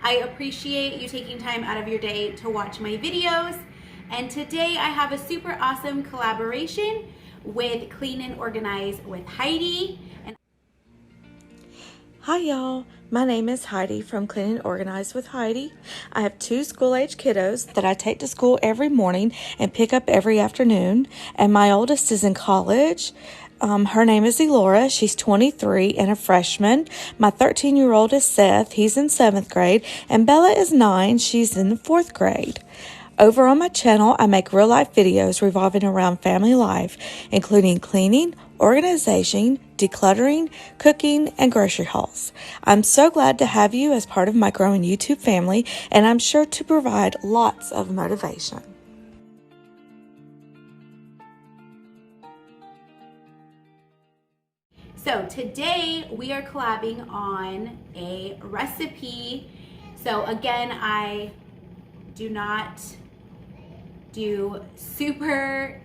I appreciate you taking time out of your day to watch my videos. And today I have a super awesome collaboration with Clean and Organize with Heidi. Hi y'all, my name is Heidi from Clean and Organize with Heidi. I have 2 school-age kiddos that I take to school every morning and pick up every afternoon, and my oldest is in college. Her name is Elora. She's 23 and a freshman. My 13-year-old is Seth. He's in 7th grade, and Bella is 9. She's in the 4th grade. Over on my channel, I make real-life videos revolving around family life, including cleaning, organization, decluttering, cooking, and grocery hauls. I'm so glad to have you as part of my growing YouTube family, and I'm sure to provide lots of motivation. So today we are collabing on a recipe. So again, I do not do super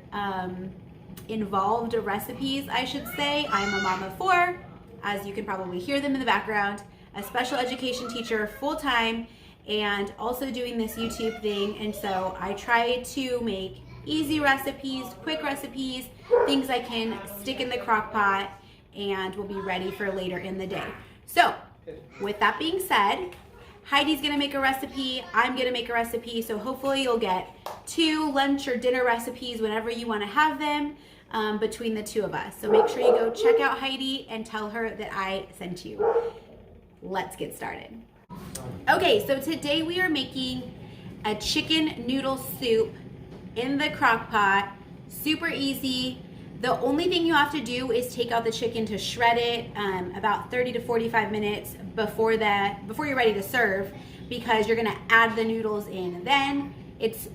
involved recipes, I should say. I'm a mom of 4, as you can probably hear them in the background, a special education teacher full-time, and also doing this YouTube thing. And so I try to make easy recipes, quick recipes, things I can stick in the crock pot and will be ready for later in the day. So with that being said, Heidi's gonna make a recipe, I'm gonna make a recipe, so hopefully you'll get 2 lunch or dinner recipes whenever you wanna have them between the 2 of us. So make sure you go check out Heidi and tell her that I sent you. Let's get started. Okay, so today we are making a chicken noodle soup in the crock pot. Super easy. The only thing you have to do is take out the chicken to shred it about 30 to 45 minutes before you're ready to serve, because you're gonna add the noodles in then. It's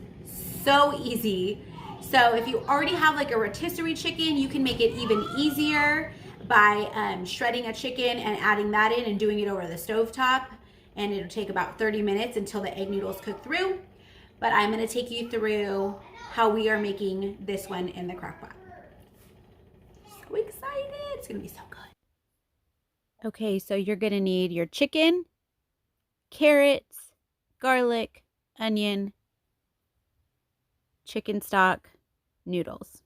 so easy. So if you already have like a rotisserie chicken, you can make it even easier by shredding a chicken and adding that in and doing it over the stovetop. And it'll take about 30 minutes until the egg noodles cook through. But I'm gonna take you through how we are making this one in the crock pot. So excited, it's gonna be so good. Okay, so you're gonna need your chicken, carrots, garlic, onion, chicken stock, noodles.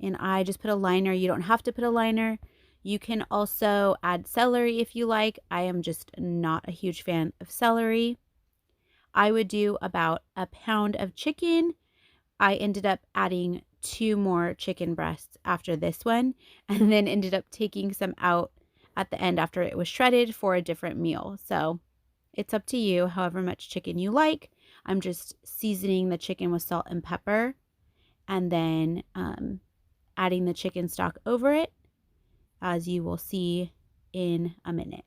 And I just put a liner. You don't have to put a liner. You can also add celery if you like. I am just not a huge fan of celery. I would do about a pound of chicken. I ended up adding 2 more chicken breasts after this one, and then ended up taking some out at the end after it was shredded for a different meal. So it's up to you, however much chicken you like. I'm just seasoning the chicken with salt and pepper, and then adding the chicken stock over it, as you will see in a minute.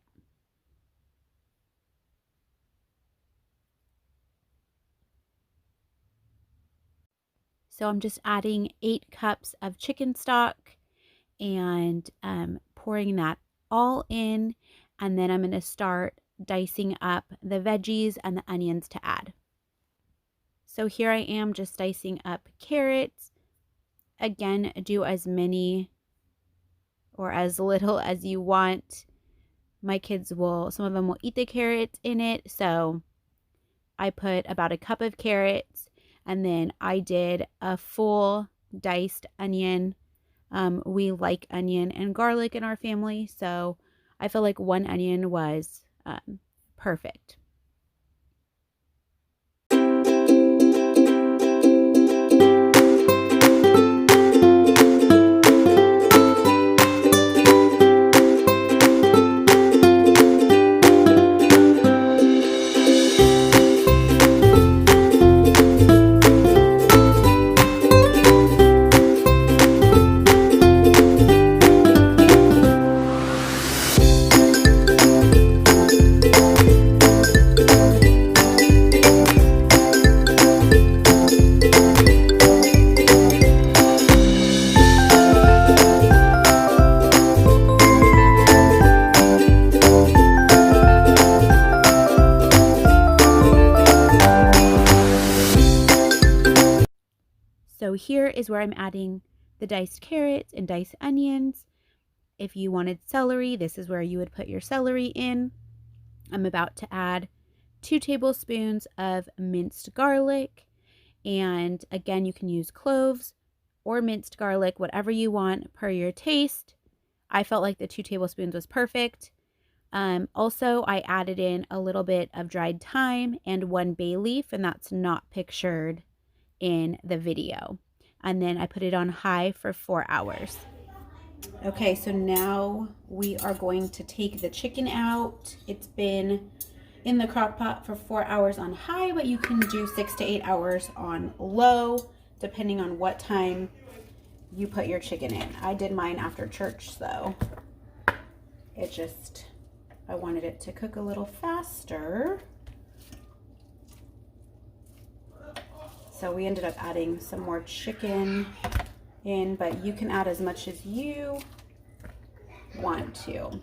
So I'm just adding 8 cups of chicken stock and pouring that all in, and then I'm going to start dicing up the veggies and the onions to add. So here I am just dicing up carrots. Again, do as many or as little as you want. My kids some of them will eat the carrots in it, so I put about a cup of carrots, and then I did a full diced onion. We like onion and garlic in our family, so I feel like 1 onion was perfect. So here is where I'm adding the diced carrots and diced onions. If you wanted celery, this is where you would put your celery in. I'm about to add 2 tablespoons of minced garlic. And again, you can use cloves or minced garlic, whatever you want per your taste. I felt like the 2 tablespoons was perfect. Also, I added in a little bit of dried thyme and 1 bay leaf, and that's not pictured in the video. And then I put it on high for 4 hours. Okay, so now we are going to take the chicken out. It's been in the crock pot for 4 hours on high, but you can do 6 to 8 hours on low, depending on what time you put your chicken in. I did mine after church, though. I wanted it to cook a little faster. So we ended up adding some more chicken in, but you can add as much as you want to.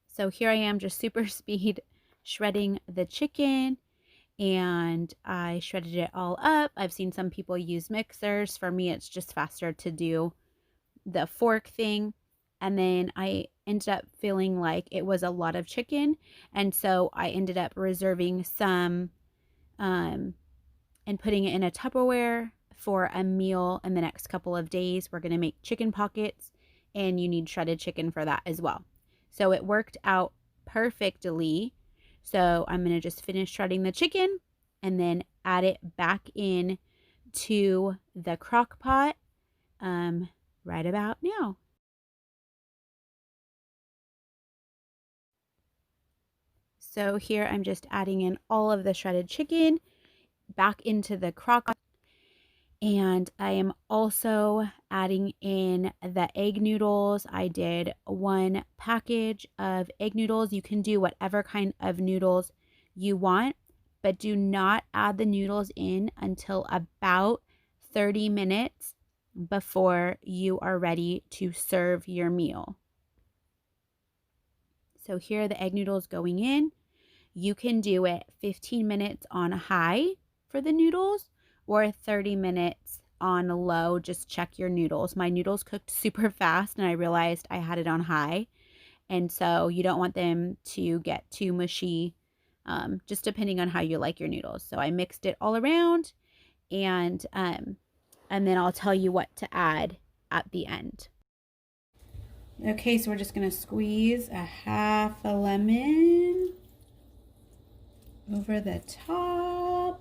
So here I am, just super speed shredding the chicken, and I shredded it all up. I've seen some people use mixers. For me, it's just faster to do the fork thing. And then I ended up feeling like it was a lot of chicken, and so I ended up reserving some and putting it in a Tupperware for a meal in the next couple of days. We're going to make chicken pockets, and you need shredded chicken for that as well. So it worked out perfectly. So I'm going to just finish shredding the chicken and then add it back in to the crock pot right about now. So here I'm just adding in all of the shredded chicken back into the crock pot. And I am also adding in the egg noodles. I did 1 package of egg noodles. You can do whatever kind of noodles you want, but do not add the noodles in until about 30 minutes before you are ready to serve your meal. So here are the egg noodles going in. You can do it 15 minutes on high for the noodles or 30 minutes on low. Just check your noodles. My noodles cooked super fast and I realized I had it on high. And so you don't want them to get too mushy, just depending on how you like your noodles. So I mixed it all around, and then I'll tell you what to add at the end. Okay, so we're just going to squeeze a half a lemon over the top.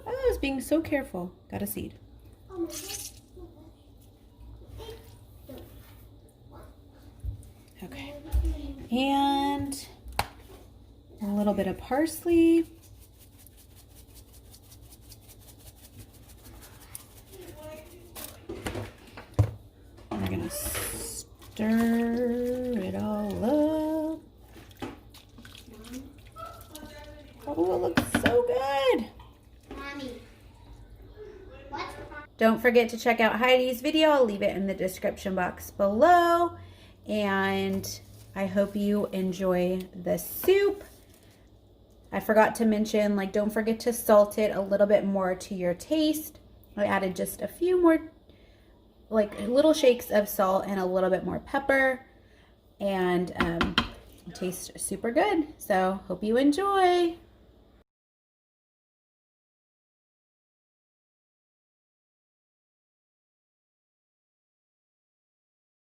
Oh, I was being so careful. Got a seed. Okay. And a little bit of parsley. We're going to stir it all up. Oh, it looks so good. Mommy. What? Don't forget to check out Heidi's video. I'll leave it in the description box below. And I hope you enjoy the soup. I forgot to mention, don't forget to salt it a little bit more to your taste. I added just a few more, little shakes of salt and a little bit more pepper. And it tastes super good. So hope you enjoy.